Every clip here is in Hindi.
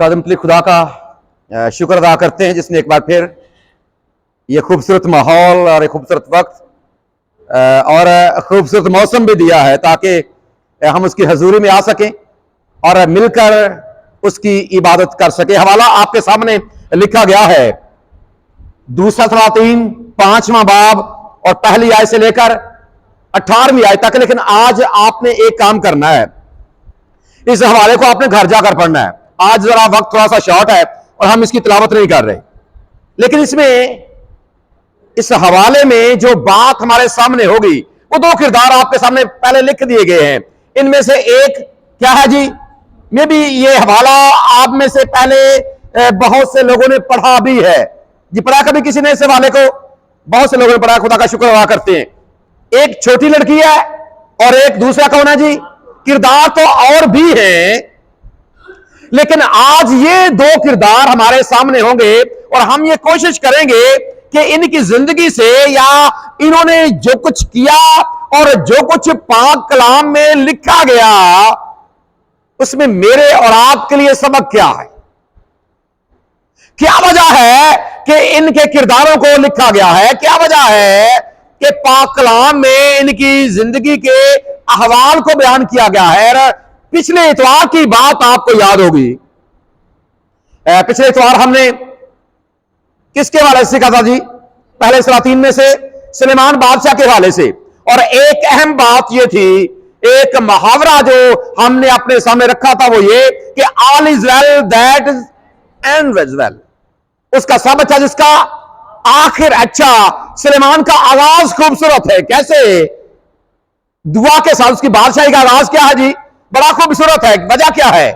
कदमतली खुदा का शुक्र अदा करते हैं जिसने एक बार फिर ये खूबसूरत माहौल और एक खूबसूरत वक्त और खूबसूरत मौसम भी दिया है ताकि हम उसकी हजूरी में आ सकें और मिलकर उसकी इबादत कर सके। हवाला आपके सामने लिखा गया है, दूसरा सलातीन 5वां बाब और पहली आयत से लेकर 18वीं आयत तक। लेकिन आज आपने एक काम करना है, इस हवाले को आपने घर जाकर पढ़ना है। आज जरा वक्त थोड़ा सा शॉर्ट है और हम इसकी तिलावत नहीं कर रहे, लेकिन इसमें इस हवाले में जो बात हमारे सामने होगी वो दो किरदार आपके सामने पहले लिख दिए गए हैं। इनमें से एक क्या है जी, मे भी ये हवाला आप में से पहले बहुत से लोगों ने पढ़ा भी है जी। पढ़ा कभी किसी ने इस हवाले को? बहुत से लोगों ने पढ़ा, खुदा का शुक्र अदा करते हैं। एक छोटी लड़की है और एक दूसरा कौन है जी? किरदार तो और भी हैं, लेकिन आज ये दो किरदार हमारे सामने होंगे और हम ये कोशिश करेंगे कि इनकी जिंदगी से या इन्होंने जो कुछ किया और जो कुछ पाक कलाम में लिखा गया उसमें मेरे और आपके लिए सबक क्या है, क्या वजह है कि इनके किरदारों को लिखा गया है, क्या वजह है कि पाक कलाम में इनकी जिंदगी के अहवाल को बयान किया गया है। पिछले इतवार की बात आपको याद होगी, पिछले इतवार हमने किसके हवाले से सीखा था जी? पहले सलातीन में से सुलेमान बादशाह के हवाले से। और एक अहम बात यह थी, एक मुहावरा जो हमने अपने सामने रखा था वो ये कि all is well that end was well. उसका सब अच्छा जिसका आखिर अच्छा। सुलेमान का आगाज खूबसूरत है। कैसे? दुआ के साथ। उसकी बादशाही का आगाज क्या है जी? बड़ा खूबसूरत है। वजह क्या है?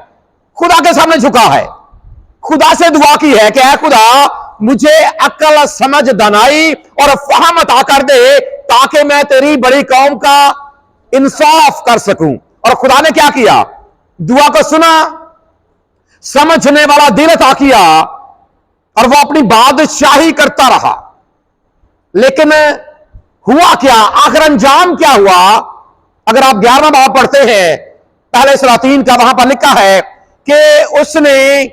खुदा के सामने झुका है, खुदा से दुआ की है कि ऐ खुदा मुझे अक्ल समझ दानाई और फहम अता कर दे ताकि मैं तेरी बड़ी कौम का इंसाफ कर सकूं। और खुदा ने क्या किया? दुआ को सुना, समझने वाला दिल अता किया और वो अपनी बादशाही करता रहा। लेकिन हुआ क्या? आखिर अंजाम क्या हुआ? अगर आप 11वां बाब पढ़ते हैं पहले सलातीन का, वहां पर लिखा है कि उसने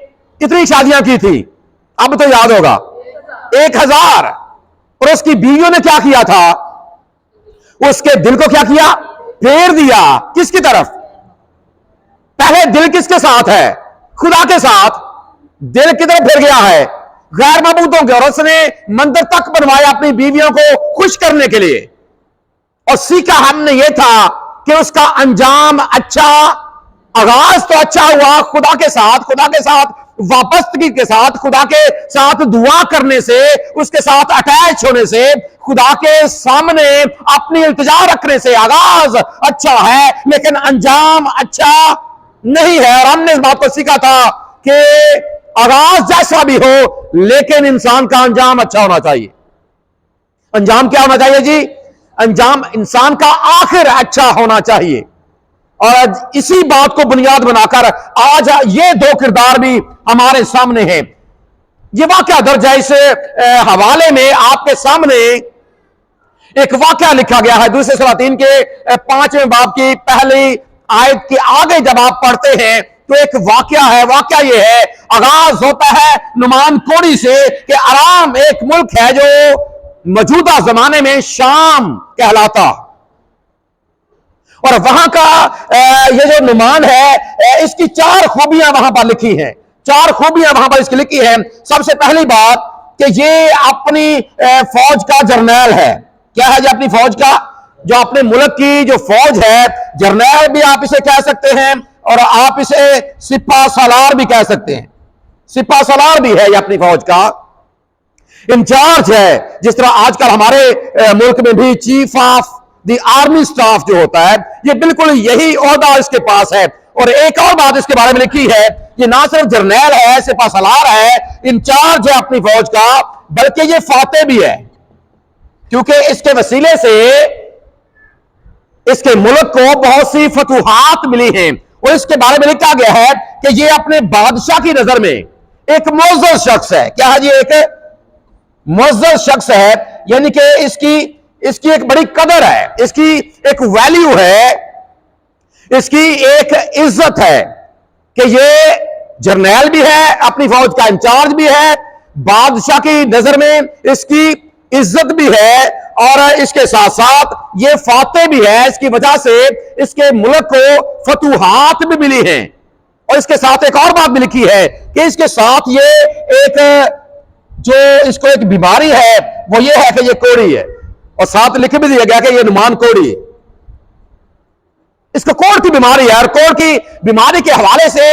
कितनी शादियां की थी? अब तो याद होगा, 1000। और उसकी बीवियों ने क्या किया था? उसके दिल को क्या किया? फेर दिया। किसकी तरफ? पहले दिल किसके साथ है? खुदा के साथ। दिल की तरफ फिर गया है गैर मबूदों के, और उसने मंदिर तक बनवाया अपनी बीवियों को खुश करने के लिए। और सीखा हमने यह था कि उसका अंजाम अच्छा, आगाज तो अच्छा हुआ खुदा के साथ वापसगी के साथ, खुदा के साथ दुआ करने से, उसके साथ अटैच होने से, खुदा के सामने अपनी इल्तिजा रखने से आगाज अच्छा है, लेकिन अंजाम अच्छा नहीं है। और हमने इस बात को सीखा था कि आगाज जैसा भी हो, लेकिन इंसान का अंजाम अच्छा होना चाहिए। अंजाम क्या होना चाहिए जी? अंजाम इंसान का आखिर अच्छा होना चाहिए। और इसी बात को बुनियाद बनाकर आज ये दो किरदार भी हमारे सामने हैं। ये वाकया दर्ज है इस हवाले में आपके सामने एक वाकया लिखा गया है। दूसरे सलातीन के 5वें बाब की पहली आयत के आगे जब आप पढ़ते हैं तो एक वाकया है। वाकया ये है, आगाज होता है नुमान कोड़ी से कि अराम एक मुल्क है जो मौजूदा जमाने में शाम कहलाता, और वहां का ये जो नुमान है इसकी 4 खूबियां वहां पर लिखी हैं। 4 खूबियां वहां पर इसकी लिखी है। सबसे पहली बात कि ये अपनी फौज का जर्नैल है। क्या है जी? अपनी फौज का, जो अपने मुल्क की जो फौज है, जर्नैल भी आप इसे कह सकते हैं और आप इसे सिपा सालार भी कह सकते हैं। सिपा सालार भी है ये अपनी फौज का इंचार्ज है। जिस तरह आजकल हमारे मुल्क में भी chief of the army staff जो होता है, ये बिल्कुल यही ओहदा इसके पास है। और एक और बात इसके बारे में लिखी है, ये ना सिर्फ जर्नैल है, सिपा सलार है, इंचार्ज है अपनी फौज का, बल्कि ये फाते भी है, क्योंकि इसके वसीले से इसके मुल्क को बहुत सी फतूहात मिली हैं। और इसके बारे में लिखा गया है कि ये अपने बादशाह की नजर में एक मुअज़्ज़ज़ शख्स है। क्या है जी? एक मुअज़्ज़ज़ शख्स है, यानी कि इसकी एक बड़ी कदर है, इसकी एक वैल्यू है, इसकी एक इज्जत है कि ये जर्नैल भी है, अपनी फौज का इंचार्ज भी है, बादशाह की नजर में इसकी इज्जत भी है, और इसके साथ साथ ये फाते भी है। इसकी वजह से इसके मुल्क को फतूहात भी मिली हैं। और इसके साथ एक और बात भी लिखी है कि इसके साथ ये एक जो इसको एक बीमारी है वो ये है कि ये कोढ़ी है, और साथ लिख भी दिया गया कि ये नुमान कोढ़ी है। इसको कोढ़ की बीमारी है। और कोढ़ की बीमारी के हवाले से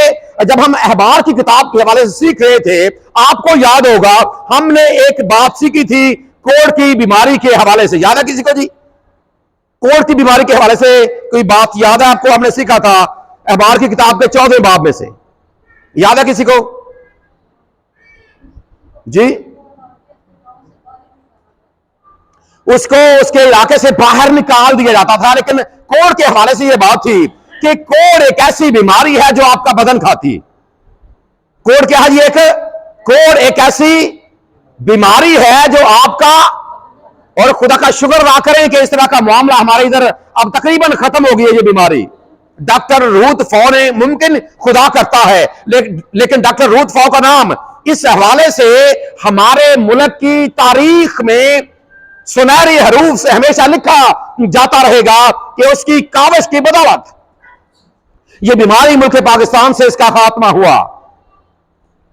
जब हम अहबार की किताब के हवाले से सीख रहे थे, आपको याद होगा हमने एक बात सीखी थी कोढ़ की बीमारी के हवाले से। याद है किसी को जी? कोढ़ की बीमारी के हवाले से कोई बात याद है आपको? हमने सीखा था अहबार की किताब के 14वें बाब में से। याद है किसी को जी? उसको उसके इलाके से बाहर निकाल दिया जाता था। लेकिन कोढ़ के हवाले से यह बात थी कि कोढ़ एक ऐसी बीमारी है जो आपका बदन खाती। कोढ़ क्या है? कोढ़ एक ऐसी बीमारी है जो आपका, और खुदा का शुक्र अदा करें कि इस तरह का मामला हमारे इधर अब तकरीबन खत्म हो गई है ये बीमारी। डॉक्टर रूथ फॉ ने, मुमकिन खुदा करता है, लेकिन डॉक्टर रूथ फॉ का नाम इस हवाले से हमारे मुल्क की तारीख में सुनहरी हरूफ से हमेशा लिखा जाता रहेगा कि उसकी काविश की बदौलत यह बीमारी मुल्क पाकिस्तान से इसका खात्मा हुआ।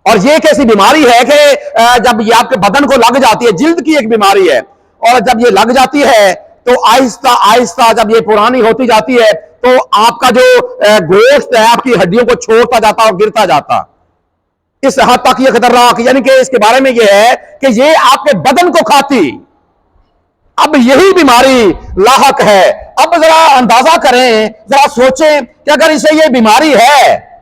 और यह कैसी बीमारी है कि जब ये आपके बदन को लग जाती है, जिल्द की एक बीमारी है, और जब ये लग जाती है तो आहिस्ता आहिस्ता जब ये पुरानी होती जाती है तो आपका जो गोश्त है आपकी हड्डियों को छोड़ता जाता और गिरता जाता। इस हद तक ये खतरनाक, यानी कि इसके बारे में यह है कि ये आपके बदन को खाती। अब यही बीमारी लाहक है। अब जरा अंदाजा करें, जरा सोचें कि अगर इसे ये बीमारी है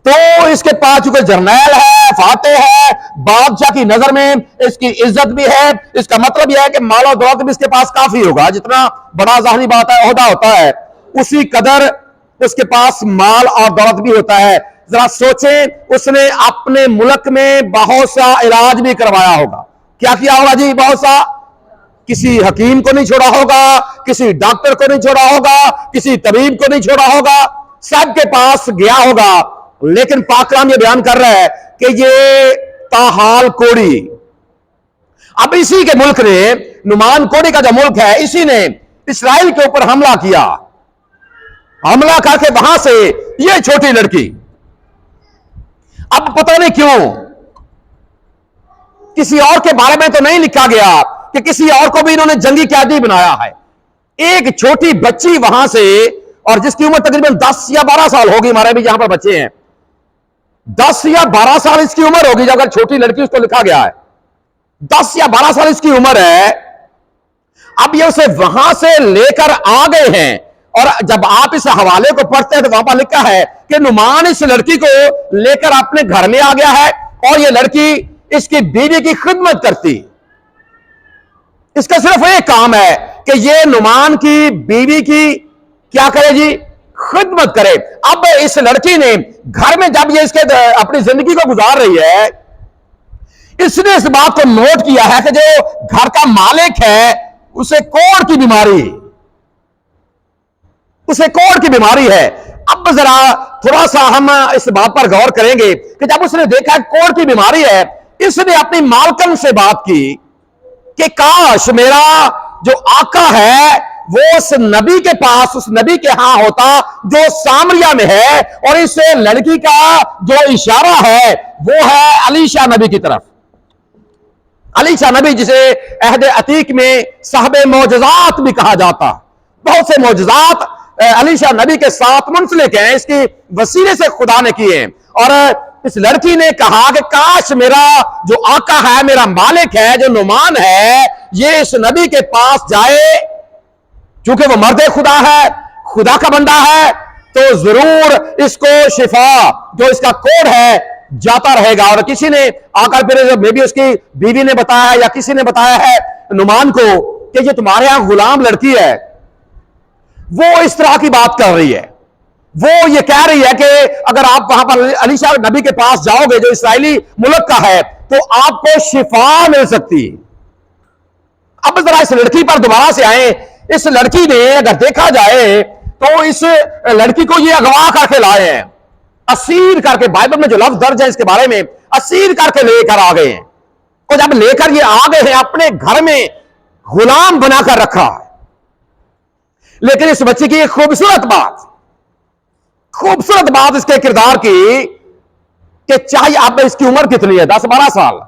तो इसके पास चूंकि जर्नैल है, फाते है, बादशाह की नजर में इसकी इज्जत भी है। इसका मतलब यह है कि मालो दौलत भी इसके पास काफी होगा। जितना बड़ा ज़ाहिरी बात है ओहदा होता है, उसी कदर उसके पास माल और दौलत भी होता है। जरा सोचें, उसने अपने मुल्क में बहुत सा इलाज भी करवाया होगा। क्या किया होगा जी? बहुत सा। किसी हकीम को नहीं छोड़ा होगा, किसी डॉक्टर को नहीं छोड़ा होगा, किसी तबीब को नहीं छोड़ा होगा, सबके पास गया होगा। लेकिन पाक कलाम ये बयान कर रहा है कि ये ताहाल कोढ़ी। अब इसी के मुल्क ने, नुमान कोढ़ी का जो मुल्क है, इसी ने इस्राइल के ऊपर हमला किया। हमला करके वहां से ये छोटी लड़की, अब पता नहीं क्यों किसी और के बारे में तो नहीं लिखा गया कि किसी और को भी इन्होंने जंगी कैदी बनाया है। एक छोटी बच्ची वहां से, और जिसकी उम्र तकरीबन 10 या 12 साल होगी, हमारे भी यहां पर बच्चे हैं, 10 या 12 साल इसकी उम्र होगी। अगर छोटी लड़की उसको लिखा गया है, 10 या 12 साल इसकी उम्र है। अब ये उसे वहां से लेकर आ गए हैं, और जब आप इस हवाले को पढ़ते हैं तो वहां पर लिखा है कि नुमान इस लड़की को लेकर अपने घर में आ गया है, और ये लड़की इसकी बीवी की खिदमत करती। इसका सिर्फ एक काम है कि ये नुमान की बीवी की क्या करे जी? खिदमत करे। अब इस लड़की ने घर में जब ये इसके अपनी जिंदगी को गुजार रही है, इसने इस बात को नोट किया है कि जो घर का मालिक है उसे कोढ़ की बीमारी, उसे कोढ़ की बीमारी है। अब जरा थोड़ा सा हम इस बात पर गौर करेंगे कि जब उसने देखा कोढ़ की बीमारी है, इसने अपनी मालकन से बात की कि काश मेरा जो आका है वो उस नबी के पास, उस नबी के यहां होता जो सामरिया में है, और इस लड़की का जो इशारा है वो है अलीशा नबी की तरफ। अलीशा नबी जिसे अहद अतीक में साहबे मौजज़ात भी कहा जाता। बहुत से मौजज़ात अलीशा नबी के साथ मुंसलिक हैं, इसकी वसीले से खुदा ने किए। और इस लड़की ने कहा कि काश मेरा जो आका है, मेरा मालिक है, जो नुमान है, ये इस नबी के पास जाए। चूंकि वो मर्द खुदा है, खुदा का बंदा है, तो जरूर इसको शिफा, जो इसका कोढ़ है, जाता रहेगा। और किसी ने आकर फिर मे भी उसकी बीवी ने बताया या किसी ने बताया है नुमान को कि ये तुम्हारे यहां गुलाम लड़की है, वो इस तरह की बात कर रही है। वो ये कह रही है कि अगर आप वहां पर अलीशा नबी के पास जाओगे जो इस्राएली मुल्क का है, तो आपको शिफा मिल सकती। अब जरा इस लड़की पर दोबारा से आए। इस लड़की ने अगर देखा जाए तो इस लड़की को ये अगवा करके लाए हैं, असीर करके, बाइबल में जो लफ्ज दर्ज है इसके बारे में, असीर करके लेकर आ गए हैं। और जब लेकर ये आ गए हैं, अपने घर में गुलाम बनाकर रखा है। लेकिन इस बच्चे की एक खूबसूरत बात इसके किरदार की, कि चाहे अब इसकी उम्र कितनी है, 10-12 साल।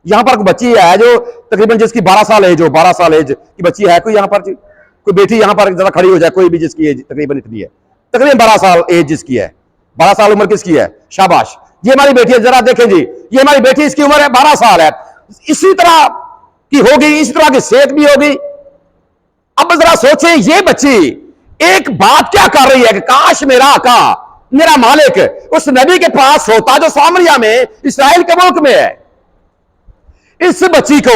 यहां पर बच्ची है जो तकरीबन जिसकी 12 साल एज हो, 12 साल एज की बच्ची है कोई यहां पर, कोई बेटी यहां पर जरा खड़ी हो जाए, कोई भी जिसकी एज तकरीबन इतनी है, तकरीबन 12 साल एज जिसकी है, 12 साल उम्र किसकी है, शाबाश, ये हमारी बेटी है। जरा देखें जी, ये हमारी बेटी, इसकी उम्र है 12 साल है, इसी तरह की होगी, इसी तरह की सेहत भी होगी। अब जरा सोचें, ये बच्ची एक बात क्या कर रही है कि काश मेरा आका, मेरा मालिक उस नबी के पास होता जो सामरिया में, इस्राएल के मुल्क में है। इस बच्ची को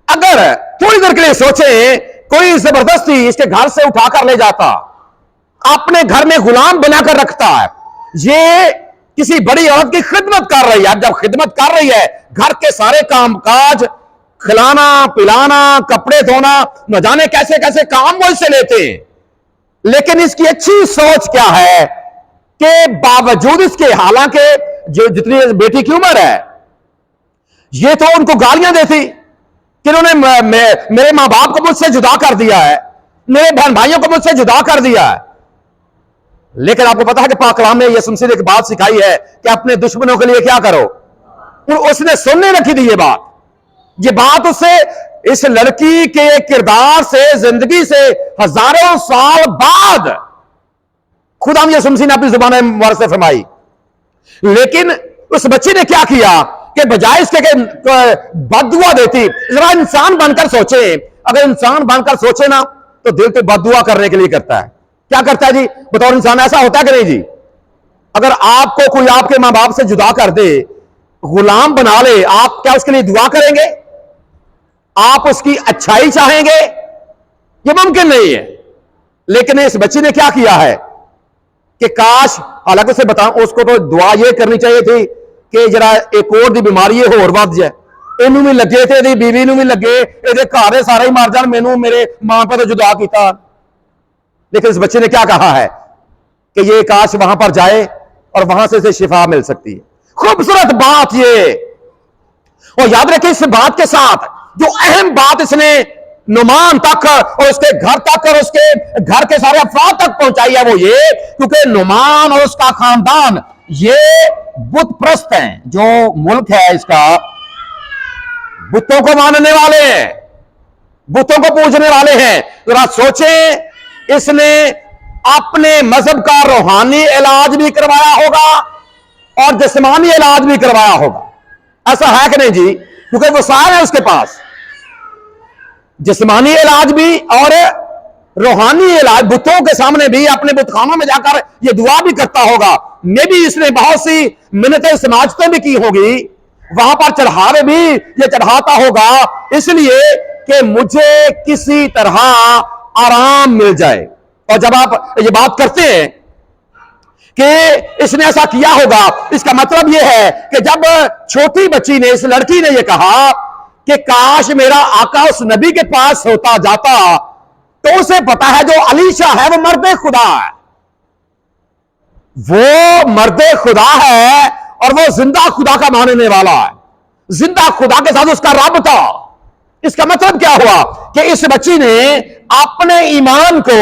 अगर थोड़ी देर के लिए सोचें, कोई जबरदस्ती इसके घर से उठाकर ले जाता, अपने घर में गुलाम बनाकर रखता है, ये किसी बड़ी औरत की खिदमत कर रही है। जब खिदमत कर रही है, घर के सारे काम काज, खिलाना पिलाना, कपड़े धोना, न जाने कैसे कैसे काम वो इससे लेते हैं। लेकिन इसकी अच्छी सोच क्या है कि बावजूद इसके, हालांकि जो जितनी बेटी की उम्र है, ये तो उनको गालियां देती कि इन्होंने मेरे मां बाप को मुझसे जुदा कर दिया है, मेरे बहन भाइयों को मुझसे जुदा कर दिया है। लेकिन आपको पता है कि पाक कलाम में यीशु मसीह ने एक बात सिखाई है कि अपने दुश्मनों के लिए क्या करो। और उसने सुनने रखी थी ये बात उससे, इस लड़की के किरदार से, जिंदगी से हजारों साल बाद खुदा यीशु मसीह ने अपनी जुबान मुबारक से फरमाई। लेकिन उस बच्चे ने क्या किया कि बजाय इसके बददुआ देती, जरा इंसान बनकर सोचे, अगर इंसान बनकर सोचे ना, तो दिल तो बददुआ करने के लिए करता है। क्या करता है जी, बतौर इंसान ऐसा होता है कि नहीं जी? अगर आपको कोई आपके मां बाप से जुदा कर दे, गुलाम बना ले, आप क्या उसके लिए दुआ करेंगे? आप उसकी अच्छाई चाहेंगे? यह मुमकिन नहीं है। लेकिन इस बच्ची ने क्या किया है कि काश, हालांकि उसे बताऊं, उसको तो दुआ यह करनी चाहिए थी कि जरा एक और दी बीमारी होर वध जाए, इनू भी लगे थे, बीवी भी लगे, ये घर सारे ही मर जान, मैनू मेरे मां पे तो जुदा किया। लेकिन इस बच्चे ने क्या कहा है कि ये काश वहां पर जाए और वहां से इसे शिफा मिल सकती है। खूबसूरत बात ये। और याद रखें, इस बात के साथ जो अहम बात इसने नुमान तक और उसके घर तक और उसके घर के सारे अफराद तक पहुंचाई है, वो ये, क्योंकि नुमान और उसका खानदान ये बुत प्रस्त हैं। जो मुल्क है इसका, बुतों को मानने वाले हैं, बुतों को पूजने वाले हैं। जरा सोचें, इसने अपने मजहब का रूहानी इलाज भी करवाया होगा और जिस्मानी इलाज भी करवाया होगा। ऐसा है कि नहीं जी? क्योंकि वो सार है उसके पास, जिस्मानी इलाज भी और रूहानी इलाज। बुतों के सामने भी, अपने बुतखानों में जाकर ये दुआ भी करता होगा। मे भी इसने बहुत सी मिन्नतें समाजतें भी की होगी, वहां पर चढ़ावे भी ये चढ़ाता होगा, इसलिए कि मुझे किसी तरह आराम मिल जाए। और जब आप ये बात करते हैं कि इसने ऐसा किया होगा, इसका मतलब यह है कि जब छोटी बच्ची ने, इस लड़की ने यह कहा कि काश मेरा आका उस नबी के पास होता जाता, तो उसे पता है जो अलीशा है वो मर्दे खुदा है, वो मर्दे खुदा है और वो जिंदा खुदा का मानने वाला है। जिंदा खुदा के साथ उसका रब था। इसका मतलब क्या हुआ कि इस बच्ची ने अपने ईमान को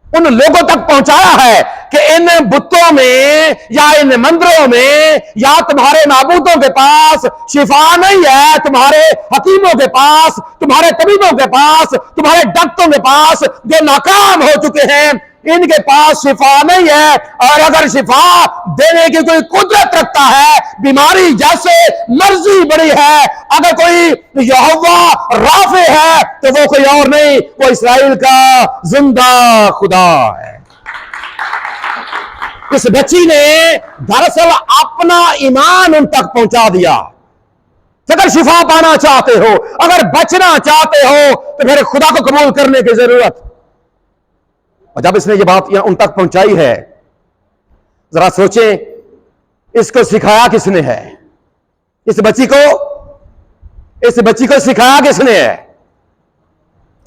उन लोगों तक पहुंचाया है कि इन बुतों में या इन मंदिरों में या तुम्हारे माबूदों के पास शिफा नहीं है, तुम्हारे हकीमों के पास, तुम्हारे तबीबों के पास, तुम्हारे डॉक्टरों के पास जो नाकाम हो चुके हैं, इनके पास शिफा नहीं है। और अगर शिफा देने की कोई कुदरत रखता है, बीमारी जैसे मर्जी बड़ी है, अगर कोई यहोवा राफे है तो वो कोई और नहीं, वो इस्राएल का जिंदा खुदा है। इस बच्ची ने दरअसल अपना ईमान उन तक पहुंचा दिया। अगर शिफा पाना चाहते हो, अगर बचना चाहते हो, तो फिर खुदा को कबूल करने की जरूरत। और जब इसने ये बात उन तक पहुंचाई है, जरा सोचें, इसको सिखाया किसने है? इस बच्ची को सिखाया किसने है?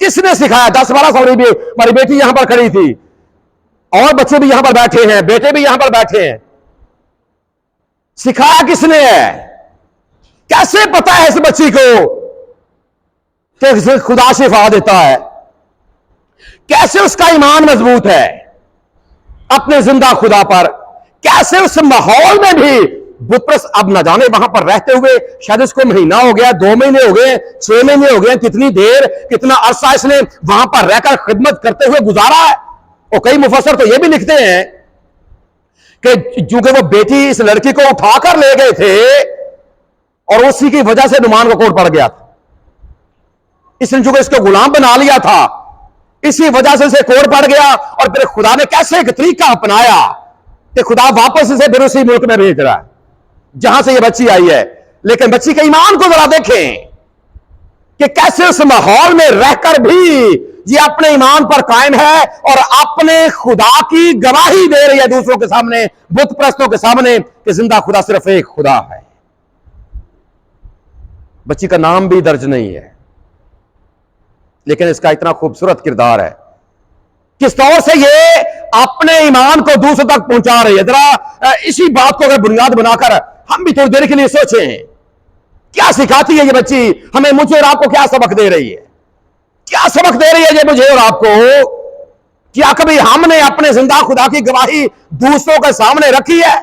किसने सिखाया? 10-12 साल हमारी बेटी यहां पर खड़ी थी, और बच्चे भी यहां पर बैठे हैं, बेटे भी यहां पर बैठे हैं। सिखाया किसने है? कैसे पता है इस बच्ची को कि खुदा शिफा देता है? कैसे उसका ईमान मजबूत है अपने जिंदा खुदा पर? कैसे उस माहौल में भी बुतप्रस, अब न जाने वहां पर रहते हुए शायद इसको महीना हो गया, 2 महीने हो गए, 6 महीने हो गए, कितनी देर, कितना अरसा इसने वहां पर रहकर खिदमत करते हुए गुजारा है। और कई मुफस्सर तो यह भी लिखते हैं कि चूंकि वो बेटी इस लड़की को उठाकर ले गए थे और उसी की वजह से नुमान को कोट पड़ गया था। इसने चूंकि इसको गुलाम बना लिया था, इसी वजह से इसे कोट पड़ गया। और फिर खुदा ने कैसे एक तरीका अपनाया कि खुदा वापस इसे फिर उसी मुल्क में भेज रहा है जहां से ये बच्ची आई है। लेकिन बच्ची के ईमान को जरा देखें कि कैसे उस माहौल में रहकर भी ये अपने ईमान पर कायम है और अपने खुदा की गवाही दे रही है दूसरों के सामने, बुत परस्तों के सामने, कि जिंदा खुदा सिर्फ एक खुदा है। बच्ची का नाम भी दर्ज नहीं है, लेकिन इसका इतना खूबसूरत किरदार है। किस तौर से ये अपने ईमान को दूसरों तक पहुंचा रही है। जरा इसी बात को अगर बुनियाद बनाकर हम भी थोड़ी देर के लिए सोचें, क्या सिखाती है ये बच्ची हमें, मुझे और आपको क्या सबक दे रही है? क्या सबक दे रही है ये मुझे और आपको? क्या कभी हमने अपने जिंदा खुदा की गवाही दूसरों के सामने रखी है?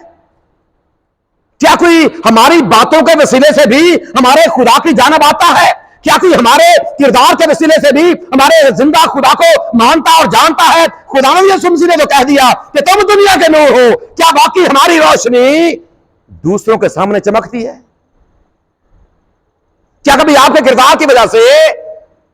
क्या कोई हमारी बातों के वसीले से भी हमारे खुदा की जानब आता है? क्या कोई हमारे किरदार के वसीले से भी हमारे जिंदा खुदा को मानता और जानता है? खुदा ने यीशु मसीह ने तो कह दिया कि तुम दुनिया के नूर हो। क्या बाकी हमारी रोशनी दूसरों के सामने चमकती है? क्या कभी आपके किरदार की वजह से,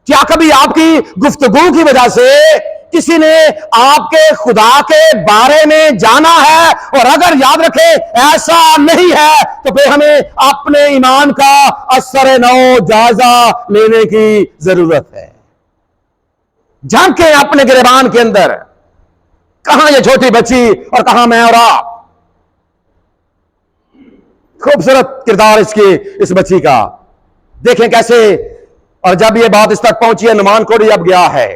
क्या कभी आपकी गुफ्तगू की वजह से किसी ने आपके खुदा के बारे में जाना है? और अगर याद रखे ऐसा नहीं है तो फिर हमें अपने ईमान का असर नौ जायजा लेने की जरूरत है। झांकें अपने गिरबान के अंदर, कहां ये छोटी बच्ची और कहां मैं और आप। खूबसूरत किरदार इस बच्ची का देखें कैसे। और जब ये बात इस तक पहुंची है, नुमान कोड़ी अब गया है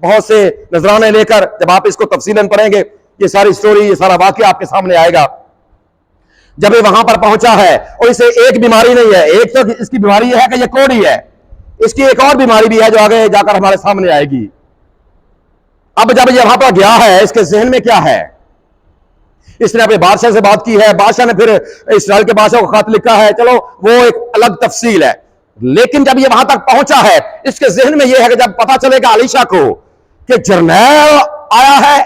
बहुत से नजराने लेकर। जब आप इसको तफसीलन पढ़ेंगे, ये सारी स्टोरी, ये सारा वाकया आपके सामने आएगा। जब ये वहां पर पहुंचा है, और इसे एक बीमारी नहीं है, एक तो इसकी बीमारी है कि ये कोड़ी है, इसकी एक और बीमारी भी है जो आगे जाकर हमारे सामने आएगी। अब जब ये वहां पर गया है, इसके जहन में क्या है? इसने अपने बादशाह से बात की है, बादशाह ने फिर इस्राएल के बादशाह को खत लिखा है, चलो वो एक अलग तफसील है। लेकिन जब ये वहां तक पहुंचा है, इसके जहन में यह है कि जब पता चलेगा अलीशा को कि जर्नैल आया है,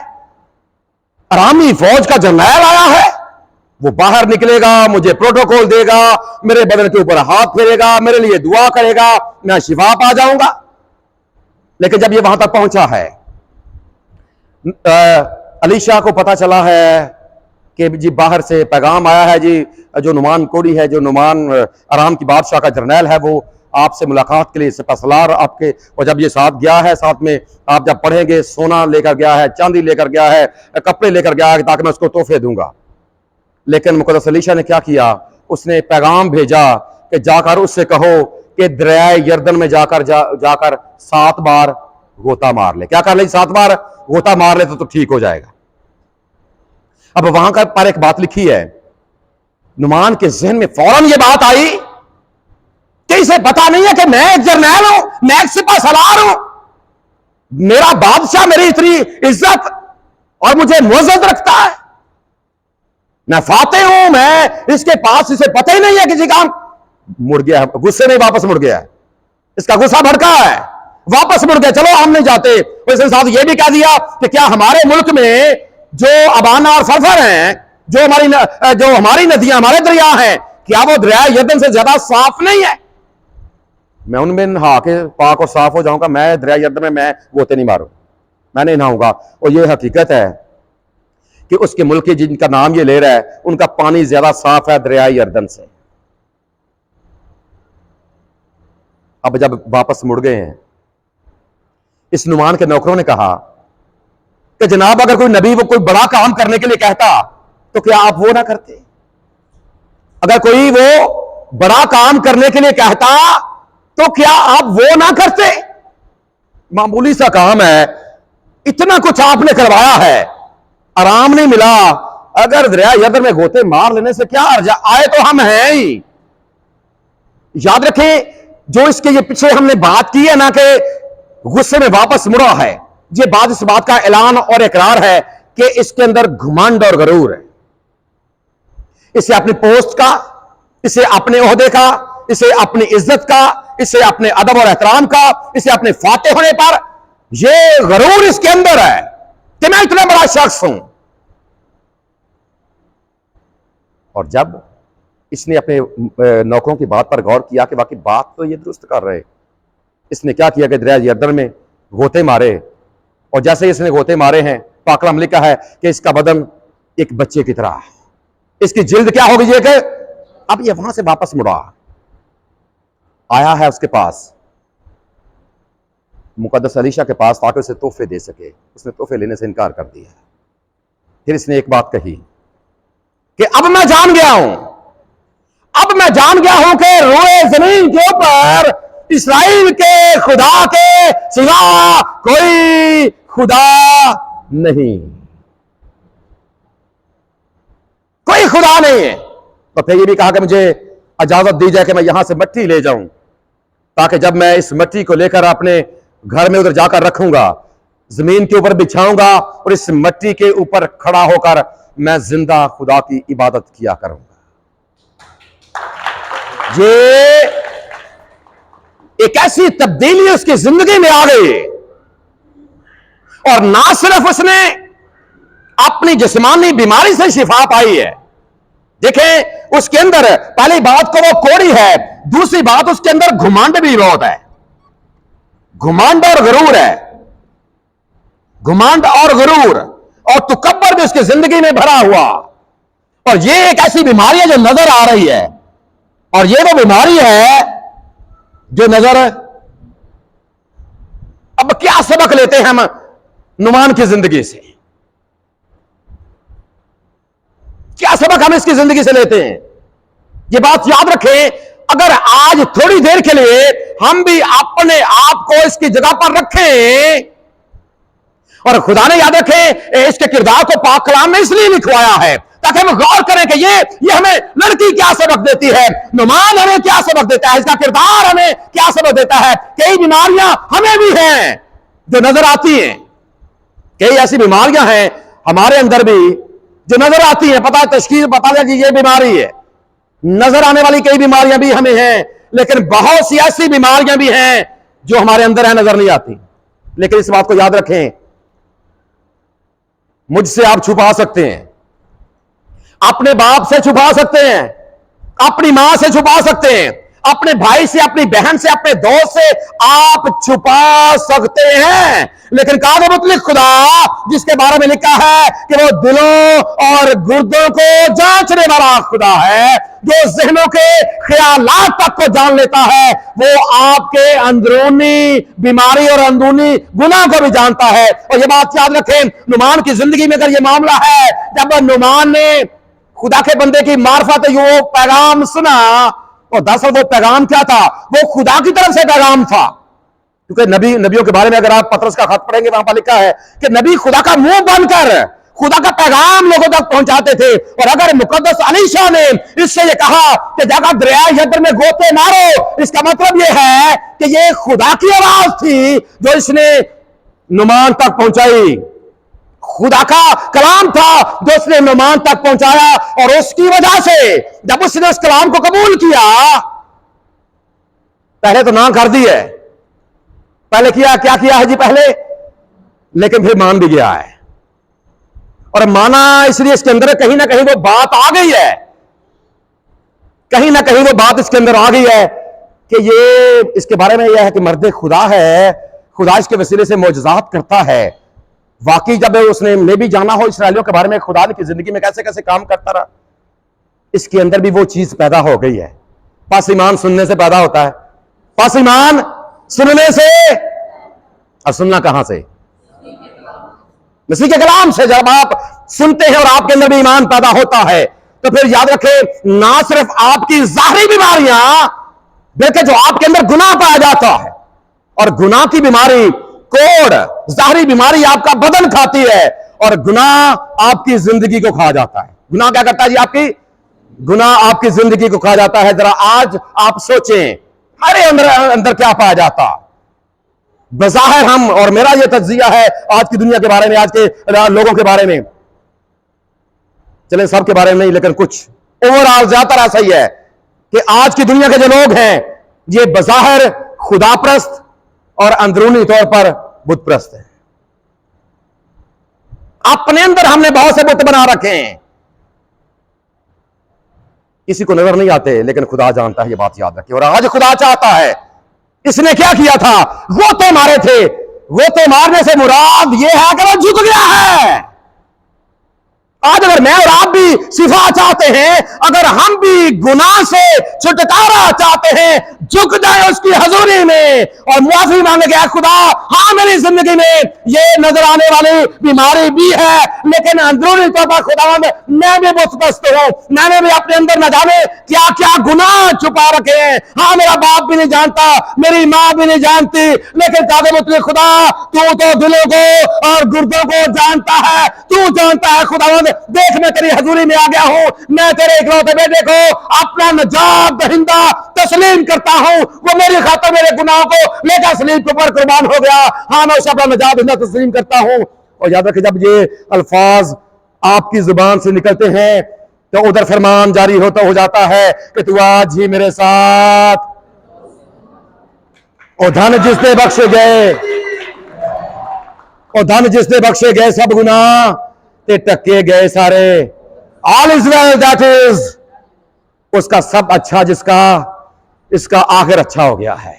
अरामी फौज का जर्नैल आया है, वो बाहर निकलेगा, मुझे प्रोटोकॉल देगा, मेरे बदन के ऊपर हाथ फेरेगा, मेरे लिए दुआ करेगा, मैं शिफा पा जाऊंगा। लेकिन जब ये वहां तक पहुंचा है, अलीशा को पता चला है कि जी बाहर से पैगाम आया है, जी जो नुमान कोड़ी है, जो नुमान आराम की बादशाह का जर्नैल है, वो आपसे मुलाकात के लिए सिपहसालार आपके। और जब ये साथ गया है, साथ में आप जब पढ़ेंगे, सोना लेकर गया है, चांदी लेकर गया है, कपड़े लेकर गया है, ताकि मैं उसको तोहफे दूंगा। लेकिन मुकद्दस अलीशा ने क्या किया? उसने पैगाम भेजा कि जाकर उससे कहो कि दरिया यर्दन में जाकर 7 बार गोता मार ले। क्या कर ले? 7 बार गोता मार ले तो ठीक हो जाएगा। अब वहां का पर एक बात लिखी है, नुमान के जहन में फौरन ये बात आई कि इसे पता नहीं है कि मैं एक जर्नैल हूं, मैं एक सिपहसालार हूं, मेरा बादशाह मेरी इतनी इज्जत और मुझे मुअज़्ज़ज़ रखता है, मैं फाते हूं, मैं इसके पास, इसे पता ही नहीं है किसी काम। मुड़ गया, गुस्से में वापस मुड़ गया, इसका गुस्सा भड़का है, वापस मुड़ गया, चलो हम नहीं जाते। इसके साथ ये भी कह दिया कि क्या हमारे मुल्क में जो अबाना और फरफर हैं, जो हमारी नदियां, हमारे दरिया हैं, क्या वो दरिया यर्दन से ज्यादा साफ नहीं है? मैं उनमें नहा के पाक और साफ हो जाऊंगा, मैं दरिया यर्दन में मैं गोते नहीं मारूंगा, मैं नहीं नहाऊंगा। और ये हकीकत है कि उसके मुल्क की जिनका नाम ये ले रहा है, उनका पानी ज्यादा साफ है दरिया यर्दन से। अब जब वापस मुड़ गए हैं, इस नुमान के नौकरों ने कहा कि जनाब अगर कोई नबी वो कोई बड़ा काम करने के लिए कहता तो क्या आप वो ना करते? अगर कोई वो बड़ा काम करने के लिए कहता तो क्या आप वो ना करते? मामूली सा काम है, इतना कुछ आपने करवाया है, आराम नहीं मिला। अगर दरिया यर्दन में गोते मार लेने से क्या अर्जा, आए तो हम हैं ही। याद रखें, जो इसके ये पीछे हमने बात की है ना कि गुस्से में वापस मुड़ा है, ये बात इस बात का ऐलान और इकरार है कि इसके अंदर घमंड और गरूर है। इसे अपनी पोस्ट का, इसे अपने ओहदे का, इसे अपनी इज्जत का, इसे अपने अदब और एहतराम का, इसे अपने फाते होने पर यह गरूर इसके अंदर है कि मैं इतना बड़ा शख्स हूं। और जब इसने अपने नौकरों की बात पर गौर किया कि बाकी बात तो ये दुरुस्त कर रहे, इसने क्या किया कि दरिया यर्दन में गोते मारे। और जैसे इसने गोते मारे हैं, पाक कलाम लिखा है कि इसका बदन एक बच्चे की तरह है, इसकी जिल्द क्या हो गई है कि अब ये वहां से वापस मुड़ा आया है उसके पास, मुकद्दस अलीशा के पास, ताकि उसे तोहफे दे सके। उसने तोहफे लेने से इनकार कर दिया। फिर इसने एक बात कही कि अब मैं जान गया हूं, अब मैं जान गया हूं कि रोए जमीन के ऊपर इस्राएल के खुदा के सिवा कोई खुदा नहीं, कोई खुदा नहीं है। तो फिर ये भी कहा कि मुझे इजाजत दी जाए कि मैं यहां से मिट्टी ले जाऊं, ताकि जब मैं इस मिट्टी को लेकर अपने घर में उधर जाकर रखूंगा, जमीन के ऊपर बिछाऊंगा और इस मिट्टी के ऊपर खड़ा होकर मैं जिंदा खुदा की इबादत किया करूंगा। ये एक ऐसी तब्दीली उसकी जिंदगी में आ गई। और ना सिर्फ उसने अपनी जिस्मानी बीमारी से शिफा पाई है, देखें उसके अंदर पहली बात को वो कोड़ी है, दूसरी बात उसके अंदर घुमांड भी बहुत है, घुमांड और गरूर है, घुमांड और गरूर और तुकब्बर भी उसकी जिंदगी में भरा हुआ। और ये एक ऐसी बीमारी है जो नजर आ रही है, और ये वो बीमारी है जो नजर। अब क्या सबक लेते हैं हम नुमान की जिंदगी से, क्या सबक हम इसकी जिंदगी से लेते हैं? ये बात याद रखें, अगर आज थोड़ी देर के लिए हम भी अपने आप को इसकी जगह पर रखें, और खुदा ने याद रखें इसके किरदार को पाक कलाम में इसलिए लिखवाया है ताकि हम गौर करें कि ये हमें लड़की क्या सबक देती है, नुमान हमें क्या सबक देता है, इसका किरदार हमें क्या सबक देता है। कई बीमारियां हमें भी हैं जो नजर आती हैं, कई ऐसी बीमारियां हैं हमारे अंदर भी जो नजर आती हैं, पता तशखीस बता दें कि ये बीमारी है। नजर आने वाली कई बीमारियां भी हमें हैं, लेकिन बहुत सी ऐसी बीमारियां भी हैं जो हमारे अंदर है, नजर नहीं आती। लेकिन इस बात को याद रखें, मुझसे आप छुपा सकते हैं, अपने बाप से छुपा सकते हैं, अपनी मां से छुपा सकते हैं, अपने भाई से, अपनी बहन से, अपने दोस्त से आप छुपा सकते हैं। लेकिन कादे मुतलिक खुदा, जिसके बारे में लिखा है कि वो दिलों और गुर्दों को जांचने वाला खुदा है, जो ज़हनों के ख्यालात तक को जान लेता है, वो आपके अंदरूनी बीमारी और अंदरूनी गुनाह को भी जानता है। और ये बात याद रखें, नुमान की जिंदगी में अगर ये मामला है, जब नुमान ने खुदा के बंदे की मार्फत वो पैगाम सुना, और दरअसल वो पैगाम क्या था, वो खुदा की तरफ से पैगाम था। क्योंकि नबियों के बारे में अगर आप पतरस का खत पढ़ेंगे, वहां पर लिखा है कि नबी खुदा का मुंह बनकर खुदा का पैगाम लोगों तक पहुंचाते थे। और अगर मुकद्दस अलीशा ने इससे ये कहा कि जाकर दरिया यर्दन में गोते मारो, इसका मतलब ये है कि ये खुदा की आवाज थी जो इसने नुमान तक पहुंचाई, खुदा का कलाम था जो उसने नुमान तक पहुंचाया। और उसकी वजह से जब उसने उस कलाम को कबूल किया, पहले तो ना कर दी है, पहले किया क्या किया है जी पहले, लेकिन फिर मान भी गया है। और माना इसलिए इसके अंदर कहीं ना कहीं वो बात आ गई है, कहीं ना कहीं वो बात इसके अंदर आ गई है कि ये इसके बारे में यह है कि मर्द खुदा है, खुदा इसके वसीले से मौजज़ात करता है। वाकई जब उसने भी जाना हो इसराइलियों के बारे में खुदा की जिंदगी में कैसे कैसे काम करता रहा, इसके अंदर भी वो चीज पैदा हो गई है। पास ईमान सुनने से पैदा होता है, पास ईमान सुनने से, और सुनना कहां से? मसीह के कलाम से। जब आप सुनते हैं और आपके अंदर भी ईमान पैदा होता है, तो फिर याद रखें, ना सिर्फ आपकी जाहिरी बीमारियां, बल्कि जो आपके अंदर गुनाह पाया जाता है, और गुनाह की बीमारी कोड़, जाहिरी बीमारी आपका बदन खाती है, और गुनाह आपकी जिंदगी को खा जाता है। गुनाह क्या करता है जी? गुनाह आपकी जिंदगी को खा जाता है। जरा आज आप सोचें, हमारे अंदर क्या पाया जाता? बज़ाहिर हम, और मेरा यह तज्जिया है आज की दुनिया के बारे में, आज के लोगों के बारे में, चले सब के बारे में नहीं, लेकिन कुछ ओवरऑल ज्यादातर ऐसा ही है कि आज की दुनिया के जो लोग हैं ये बज़ाहिर खुदाप्रस्त और अंदरूनी तौर पर बुतप्रस्त हैं। अपने अंदर हमने बहुत से बुत बना रखे हैं, किसी को नजर नहीं आते, लेकिन खुदा जानता है, ये बात याद रखिए। और आज खुदा चाहता है, इसने क्या किया था? गोते मारे थे। गोते मारने से मुराद यह है कि वो झुक गया है। आज अगर मैं और आप भी शिफा चाहते हैं, अगर हम भी गुनाह से छुटकारा चाहते हैं, झुक जाए उसकी हजूरी में और मुआफी मांगे कि खुदा, हाँ मेरी जिंदगी में ये नजर आने वाली बीमारी भी है, लेकिन अंदरूनी तौर पर खुदा मैं भी बुतप्रस्त हूं, मैंने भी अपने अंदर न जाने क्या क्या गुनाह छुपा रखे हैं। हाँ, मेरा बाप भी नहीं जानता, मेरी माँ भी नहीं जानती, लेकिन कादे मुतले खुदा, तू तो दिलों को और गुर्दों को जानता है, तू जानता है। खुदा देख, मैं तेरी हजूरी में आ गया हूं, मैं तेरे इकलौते बेटे को अपना नजात दहिंदा तस्लीम करता हूं। वो मेरी खातिर मेरे गुनाहों को लेकर सलीब के ऊपर कुर्बान हो गया। हाँ, मैं उसे अपना नजात दहिंदा तस्लीम करता हूं। और याद रखिए, जब ये अल्फाज आपकी जुबान से निकलते हैं तो उधर फरमान जारी होता हो जाता है कि तू आज ही मेरे साथ, और धन जिसने बख्शे गए, और धन जिसने बख्शे गए सब गुनाह ते टक्के गए सारे। All is well that is, उसका सब अच्छा जिसका इसका आखिर अच्छा हो गया है।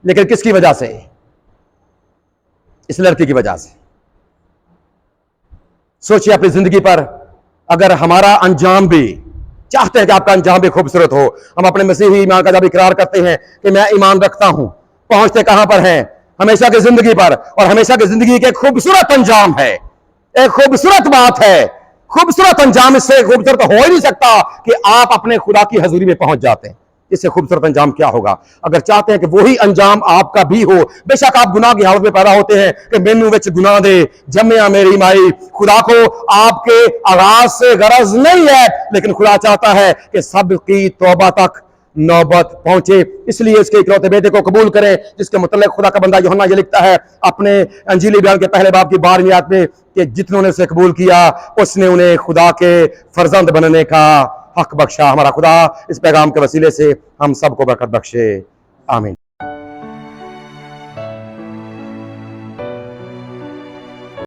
लेकिन किसकी वजह से? इस लड़की की वजह से। सोचिए अपनी जिंदगी पर, अगर हमारा अंजाम भी, चाहते हैं कि आपका अंजाम भी खूबसूरत हो, हम अपने मसीही ईमान का जब इकरार करते हैं कि मैं ईमान रखता हूं, पहुंचते कहां पर हैं? हमेशा की जिंदगी पर। और हमेशा की जिंदगी के खूबसूरत अंजाम है, एक खूबसूरत बात है, खूबसूरत अंजाम। इससे खूबसूरत हो ही नहीं सकता कि आप अपने खुदा की हजूरी में पहुंच जाते हैं। इससे खूबसूरत अंजाम क्या होगा? अगर चाहते हैं कि वही अंजाम आपका भी हो, बेशक आप गुनाह की हालत में पैदा होते हैं कि मैनू विच गुनाह दे जम्मिया मेरी माई। खुदा को आपके आगाज से गरज नहीं है, लेकिन खुदा चाहता है कि सबकी तौबा तक नौबत पहुंचे। इसलिए उसके इकलौते बेटे को कबूल करें, जिसके मुतल्लिक खुदा का बंदा यूहन्ना ये लिखता है अपने अंजीली बयान के पहले बाब की 12वीं आयत में कि जितनों ने उसे कबूल किया उसने उन्हें खुदा के फर्जंद बनने का हक बख्शा। हमारा खुदा इस पैगाम के वसीले से हम सबको बरकत बख्शे। आमीन।